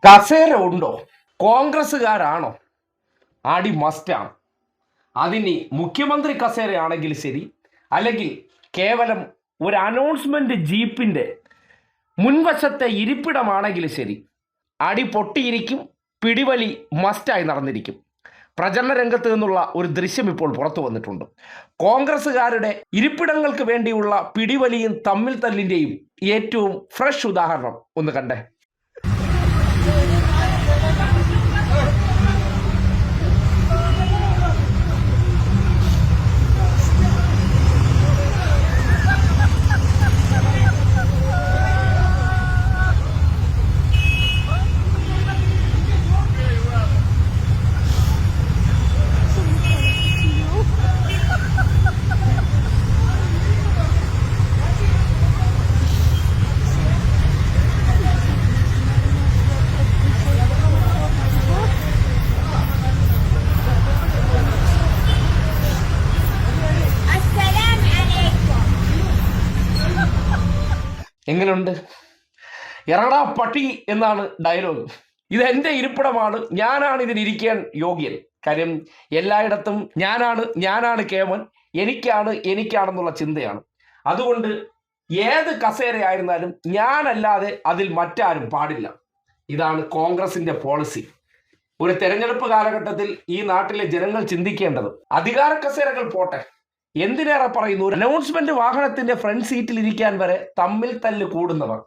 കസേര ഉണ്ടോ? കോൺഗ്രസ്സുകാരാണോ? അടി മസ്റ്റാണ്. അതിനി മുഖ്യമന്ത്രി കസേരയാണെങ്കിൽ ശരി, അല്ലെങ്കിൽ കേവലം ഒരു അനൗൺസ്മെന്റ് ജീപ്പിന്റെ മുൻവശത്തെ ഇരിപ്പിടമാണെങ്കിലും ശരി, അടി പൊട്ടിയിരിക്കും. പിടിവലി മസ്റ്റായി നടന്നിരിക്കും. പ്രചരണ രംഗത്ത് നിന്നുള്ള ഒരു ദൃശ്യം ഇപ്പോൾ പുറത്തു വന്നിട്ടുണ്ട്. കോൺഗ്രസ്സുകാരുടെ ഇരിപ്പിടങ്ങൾക്ക് വേണ്ടിയുള്ള പിടിവലിയും തമ്മിൽ തല്ലിന്റെയും ഏറ്റവും ഫ്രഷ് ഉദാഹരണം ഒന്ന് കണ്ടേ. എങ്ങനെയുണ്ട്? എറടാ പട്ടി എന്നാണ് ഡയലോഗ്. ഇത് എൻ്റെ ഇരിപ്പിടമാണ്, ഞാനാണ് ഇതിനിരിക്കാൻ യോഗ്യൻ. കാര്യം എല്ലായിടത്തും ഞാനാണ് കേമൻ, എനിക്കാണെന്നുള്ള ചിന്തയാണ്. അതുകൊണ്ട് ഏത് കസേരയായിരുന്നാലും ഞാനല്ലാതെ അതിൽ മറ്റാരും പാടില്ല. ഇതാണ് കോൺഗ്രസിന്റെ പോളിസി. ഒരു തെരഞ്ഞെടുപ്പ് കാലഘട്ടത്തിൽ ഈ നാട്ടിലെ ജനങ്ങൾ ചിന്തിക്കേണ്ടത്, അധികാര കസേരകൾ പോട്ടെ, എന്തിനേറെ പറയുന്നു, അനൗൺസ്മെന്റ് വാഹനത്തിന്റെ ഫ്രണ്ട് സീറ്റിൽ ഇരിക്കാൻ വരെ തമ്മിൽ തല്ല് കൂടുന്നവർ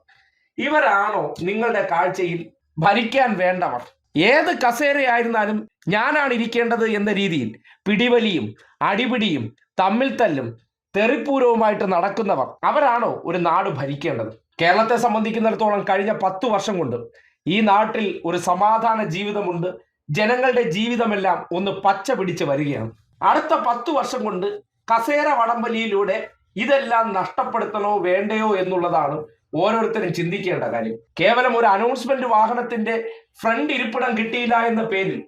ഇവരാണോ നിങ്ങളുടെ കാഴ്ചയിൽ ഭരിക്കാൻ വേണ്ടവർ? ഏത് കസേരയായിരുന്നാലും ഞാനാണ് ഇരിക്കേണ്ടത് എന്ന രീതിയിൽ പിടിവലിയും അടിപിടിയും തമ്മിൽ തല്ലും തെറിപ്പൂരവുമായിട്ട് നടക്കുന്നവർ അവരാണോ ഒരു നാട് ഭരിക്കേണ്ടത്? കേരളത്തെ സംബന്ധിക്കുന്നിടത്തോളം കഴിഞ്ഞ 10 വർഷം കൊണ്ട് ഈ നാട്ടിൽ ഒരു സമാധാന ജീവിതമുണ്ട്. ജനങ്ങളുടെ ജീവിതമെല്ലാം ഒന്ന് പച്ച പിടിച്ച് വരികയാണ്. അടുത്ത 10 വർഷം കൊണ്ട് കസേര വടംവലിയിലൂടെ ഇതെല്ലാം നഷ്ടപ്പെടുത്തണോ വേണ്ടയോ എന്നുള്ളതാണ് ഓരോരുത്തരും ചിന്തിക്കേണ്ട കാര്യം. കേവലം ഒരു അനൗൺസ്മെന്റ് വാഹനത്തിന്റെ ഫ്രണ്ട് ഇരിപ്പിടം കിട്ടിയില്ല എന്ന പേരിൽ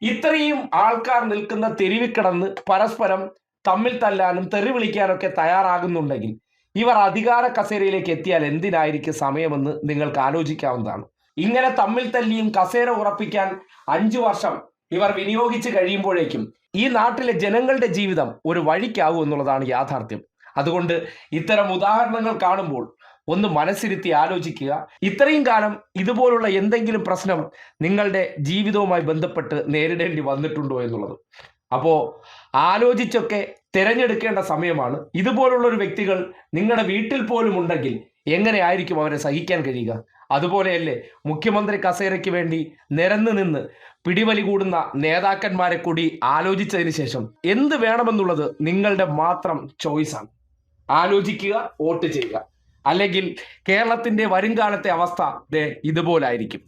ഇത്രയും ആൾക്കാർ നിൽക്കുന്ന തെരുവിൽ കിടന്ന് പരസ്പരം തമ്മിൽ തല്ലാനും തെറി വിളിക്കാനൊക്കെ തയ്യാറാകുന്നുണ്ടെങ്കിൽ ഇവർ അധികാര കസേരയിലേക്ക് എത്തിയാൽ എന്തിനായിരിക്കും സമയമെന്ന് നിങ്ങൾക്ക് ആലോചിക്കാവുന്നതാണ്. ഇങ്ങനെ തമ്മിൽ തല്ലിയും കസേര ഉറപ്പിക്കാൻ 5 വർഷം ഇവർ വിനിയോഗിച്ച് കഴിയുമ്പോഴേക്കും ഈ നാട്ടിലെ ജനങ്ങളുടെ ജീവിതം ഒരു വഴിക്കാവും എന്നുള്ളതാണ് യാഥാർത്ഥ്യം. അതുകൊണ്ട് ഇത്തരം ഉദാഹരണങ്ങൾ കാണുമ്പോൾ ഒന്ന് മനസ്സിരുത്തി ആലോചിക്കുക. ഇത്രയും കാലം ഇതുപോലുള്ള എന്തെങ്കിലും പ്രശ്നം നിങ്ങളുടെ ജീവിതവുമായി ബന്ധപ്പെട്ട് നേരിടേണ്ടി വന്നിട്ടുണ്ടോ എന്നുള്ളത്. അപ്പോൾ ആലോചിച്ചൊക്കെ തിരഞ്ഞെടുക്കേണ്ട സമയമാണ്. ഇതുപോലുള്ളൊരു വ്യക്തികൾ നിങ്ങളുടെ വീട്ടിൽ പോലും ഉണ്ടെങ്കിൽ എങ്ങനെയായിരിക്കും അവരെ സഹിക്കാൻ കഴിയുക? അതുപോലെയല്ലേ മുഖ്യമന്ത്രി കസേരയ്ക്ക് വേണ്ടി നിരന്നു നിന്ന് പിടിവലി കൂടുന്ന നേതാക്കന്മാരെ കൂടി ആലോചിച്ചതിന് ശേഷം എന്ത് വേണമെന്നുള്ളത് നിങ്ങളുടെ മാത്രം ചോയ്സാണ്. ആലോചിക്കുക, വോട്ട് ചെയ്യുക. അല്ലെങ്കിൽ കേരളത്തിന്റെ വരുംകാലത്തെ അവസ്ഥ ഇതുപോലായിരിക്കും.